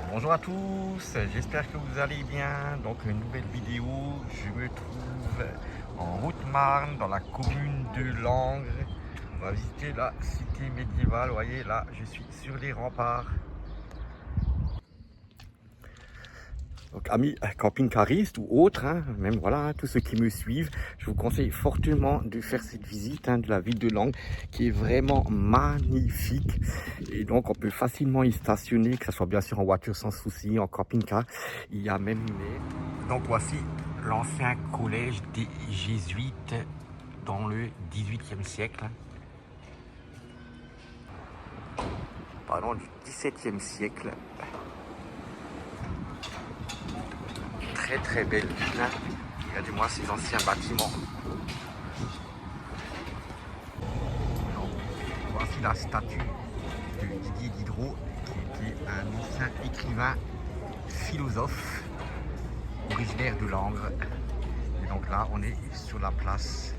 Bonjour à tous, j'espère que vous allez bien. Donc une nouvelle vidéo, je me trouve en Haute-Marne, dans la commune de Langres. On va visiter la cité médiévale, vous voyez là je suis sur les remparts. Donc amis camping-caristes ou autres, même voilà, tous ceux qui me suivent, je vous conseille fortement de faire cette visite de la ville de Langres qui est vraiment magnifique. Et donc on peut facilement y stationner, que ce soit bien sûr en voiture sans souci, en camping-car. Il y a même Donc voici l'ancien collège des Jésuites dans le XVIIIe siècle. Pardon, du XVIIe siècle. Très belle ville. Regardez-moi ces anciens bâtiments. Voici la statue de Didier Diderot, qui était un ancien écrivain philosophe originaire de Langres. Et donc là, on est sur la place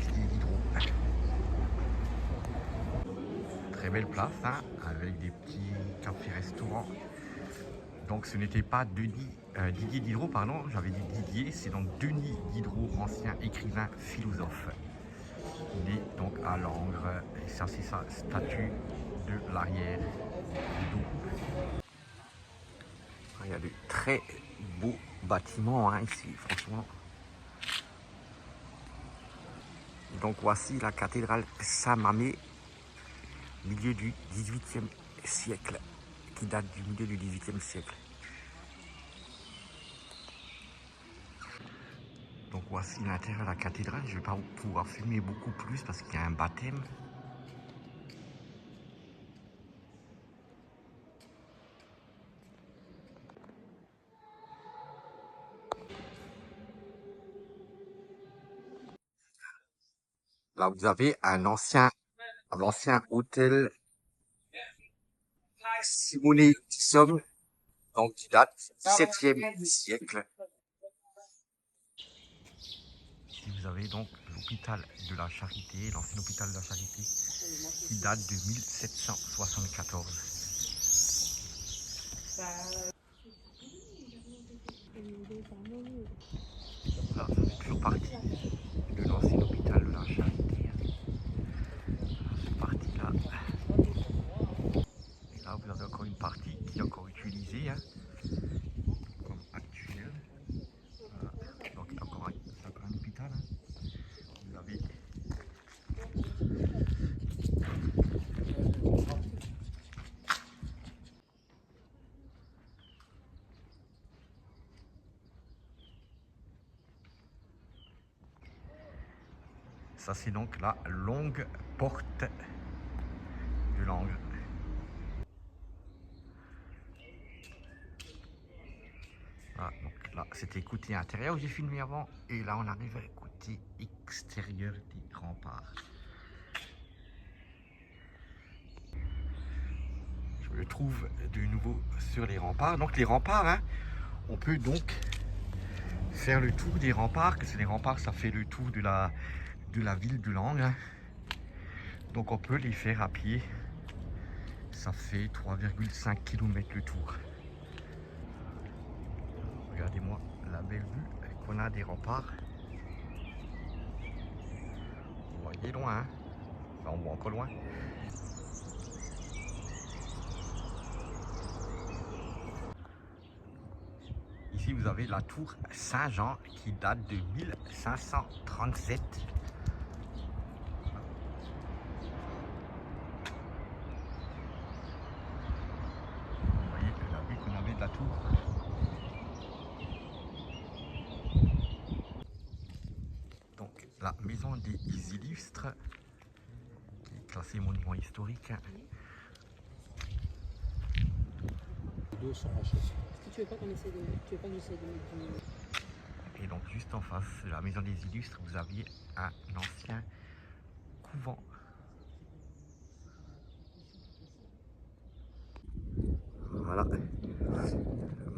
Didier Diderot. Très belle place, avec des petits cafés-restaurants. Donc ce n'était pas Didier Diderot, pardon, j'avais dit Didier, c'est donc Denis Diderot, ancien écrivain philosophe. Il est donc à Langres, et ça c'est sa statue de l'arrière du dos. Il y a de très beaux bâtiments ici, franchement. Donc voici la cathédrale Saint-Mamé, milieu du XVIIIe siècle, qui date du milieu du XVIIIe siècle. Donc voici l'intérieur de la cathédrale. Je ne vais pas pouvoir filmer beaucoup plus parce qu'il y a un baptême. Là, vous avez l'ancien hôtel Simone Somme, donc qui date du XVIIe siècle. Ici, vous avez donc l'hôpital de la Charité, l'ancien hôpital de la Charité, qui date de 1774. Là, ça fait toujours partie de l'ancien hôpital de la Charité. Cette partie-là. Et là, vous avez encore une partie qui est encore utilisée, comme actuelle. Voilà. Donc, c'est encore un hôpital. Vous avez ça, c'est donc la longue porte de Langres. Voilà, donc là, c'était côté intérieur où j'ai filmé avant. Et là, on arrive à côté extérieur des remparts. Je me trouve de nouveau sur les remparts. Donc les remparts, on peut donc faire le tour des remparts. Parce que les remparts, ça fait le tour de la ville de Langres. Donc on peut les faire à pied. Ça fait 3,5 km le tour. Regardez-moi la belle vue qu'on a des remparts. Vous voyez loin, Enfin, on voit encore loin. Ici, vous avez la tour Saint-Jean qui date de 1537. Vous voyez la vue qu'on avait de la tour. Donc, la maison des illustres, qui est classée monument historique. Les deux sont HS. Est-ce que tu veux pas qu'on essaie de... Tu veux pas que j'essaie de mettre du... Et donc, juste en face de la maison des illustres, vous aviez un ancien couvent. Voilà.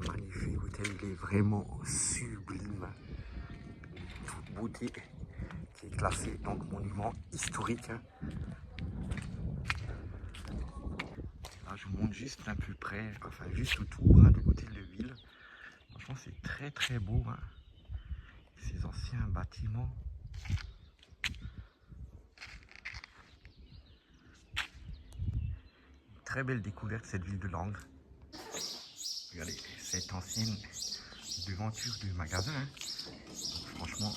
Magnifique hôtel, il est vraiment sublime. Toute beauté, qui est classé donc monument historique. Là, je vous vous montre juste un peu près, enfin juste autour, hein, de côté de la ville. Franchement, c'est très très beau, hein, ces anciens bâtiments. Très belle découverte, cette ville de Langres. Regardez cette ancienne devanture du magasin, hein. Franchement,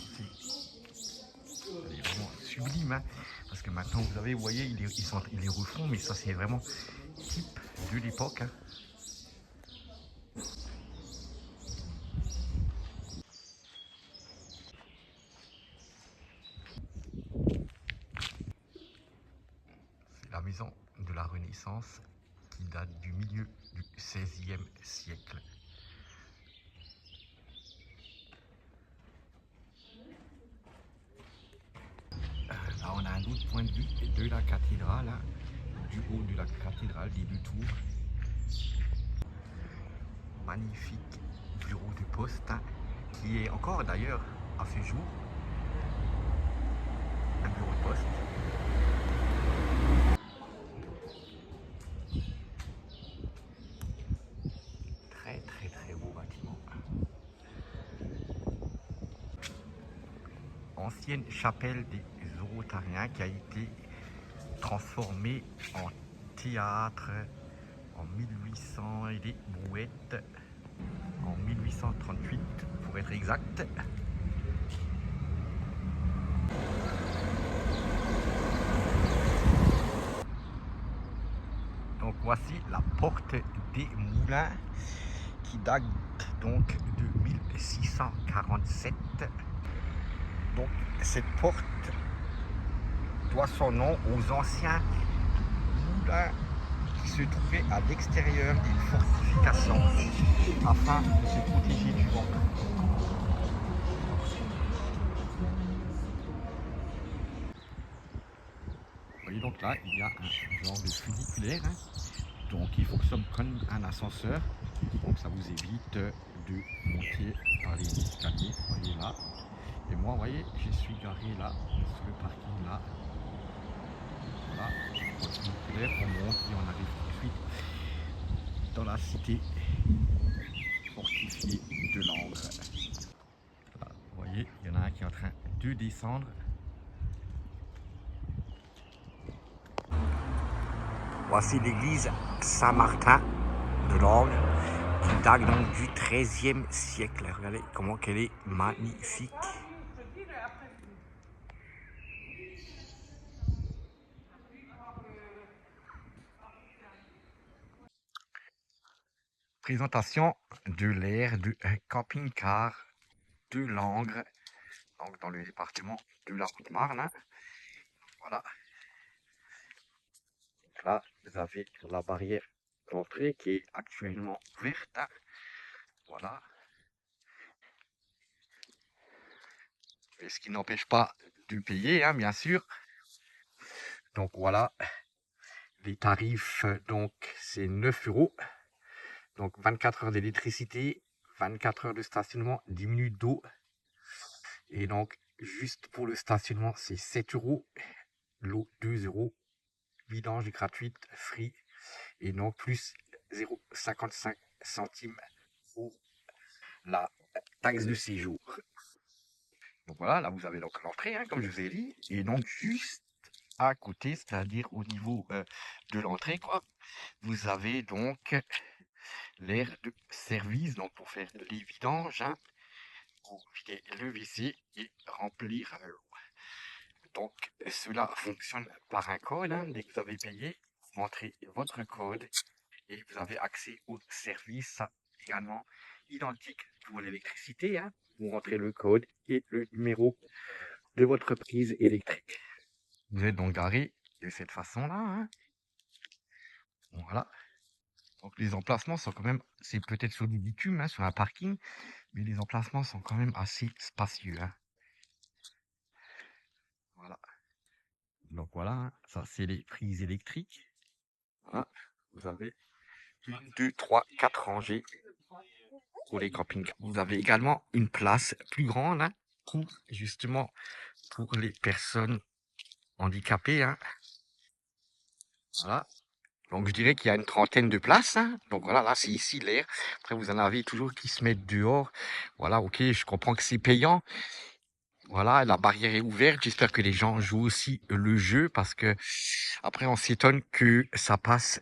elle est vraiment sublime, hein, parce que maintenant, vous voyez, ils les refont, mais ça, c'est vraiment type de l'époque, hein. C'est la maison de la Renaissance qui date du milieu du XVIe siècle. Là, on a un autre point de vue de la cathédrale, hein, du haut de la cathédrale, des deux tours. Magnifique bureau de poste, hein, qui est encore d'ailleurs à ce jour un bureau de poste. Très très très beau bâtiment. Ancienne chapelle des Zoroastriens qui a été transformée en théâtre en 1800 et des brouettes en 1838 pour être exact. Donc voici la porte des Moulins qui date donc de 1647. Donc cette porte doit son nom aux anciens moulins qui se trouvaient à l'extérieur d'une fortification afin de se protéger du vent. Vous voyez donc là, il y a un genre de funiculaire, hein. Donc il fonctionne comme un ascenseur. Donc ça vous évite de monter par les escaliers. Vous voyez là. Et moi, vous voyez, je suis garé là, sur le parking là. Voilà, funiculaire, on monte et on arrive tout de suite dans la cité fortifiée de Langres. Là, vous voyez, il y en a un qui est en train de descendre. Voici l'église Saint-Martin de Langres, qui date donc du XIIIe siècle. Regardez comment elle est magnifique. Présentation de l'aire de camping-car de Langres, donc dans le département de la Haute-Marne, hein. Voilà. Donc là, vous avez la barrière d'entrée qui est actuellement ouverte, hein. Voilà. Et ce qui n'empêche pas de payer, hein, bien sûr. Donc voilà, les tarifs, donc c'est 9 €. Donc 24 heures d'électricité, 24 heures de stationnement, 10 minutes d'eau. Et donc, juste pour le stationnement, c'est 7 €. L'eau, 2 €. Vidange gratuite, free. Et donc, plus 0,55 centimes pour la taxe de séjour. Donc voilà, là vous avez donc l'entrée, hein, comme je vous ai dit. Et donc, juste à côté, c'est-à-dire au niveau de l'entrée, quoi, vous avez donc l'aire de service, donc pour faire les vidanges, hein, pour vider le WC et remplir l'eau. Donc cela fonctionne par un code, hein. Dès que vous avez payé, vous rentrez votre code et vous avez accès au service également identique pour l'électricité, hein. Vous rentrez le code et le numéro de votre prise électrique. Vous êtes donc garé de cette façon-là, hein. Voilà. Donc les emplacements sont quand même, c'est peut-être sur du bitume, hein, sur un parking, mais les emplacements sont quand même assez spacieux, hein. Voilà. Donc voilà, hein, ça c'est les prises électriques. Voilà. Vous avez 1, 2, 3, 4 rangées pour les campings. Vous avez également une place plus grande, hein, pour justement pour les personnes handicapées, hein. Voilà. Donc je dirais qu'il y a une trentaine de places, hein. Donc voilà, là c'est ici l'air. Après vous en avez toujours qui se mettent dehors. Voilà, ok, je comprends que c'est payant. Voilà, la barrière est ouverte. J'espère que les gens jouent aussi le jeu parce que après on s'étonne que ça passe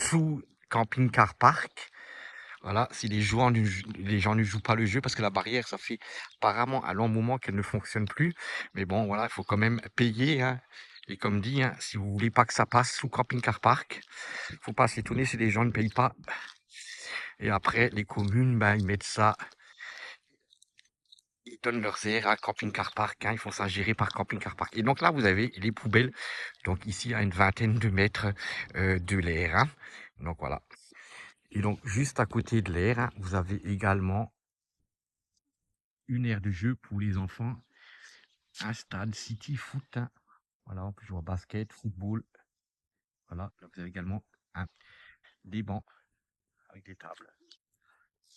sous camping-car park. Voilà, si les gens ne jouent pas le jeu parce que la barrière, ça fait apparemment un long moment qu'elle ne fonctionne plus. Mais bon, voilà, il faut quand même payer, hein. Et comme dit, hein, si vous voulez pas que ça passe sous camping-car park, faut pas s'étonner si les gens ne payent pas. Et après, les communes, ben, ils mettent ça, ils donnent leurs airs à camping-car park, hein, ils font ça gérer par camping-car park. Et donc là, vous avez les poubelles. Donc ici, à une vingtaine de mètres de l'air, hein. Donc voilà. Et donc, juste à côté de l'air, hein, vous avez également une aire de jeu pour les enfants, un stade City Foot, hein. Voilà, on peut jouer au basket, football. Voilà, là, vous avez également des bancs avec des tables.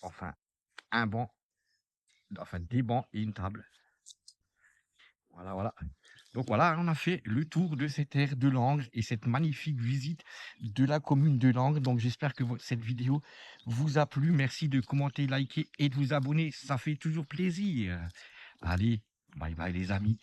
Enfin, un banc, enfin des bancs et une table. Voilà, voilà. Donc voilà, on a fait le tour de cette aire de Langres et cette magnifique visite de la commune de Langres. Donc j'espère que cette vidéo vous a plu. Merci de commenter, liker et de vous abonner. Ça fait toujours plaisir. Allez, bye bye les amis.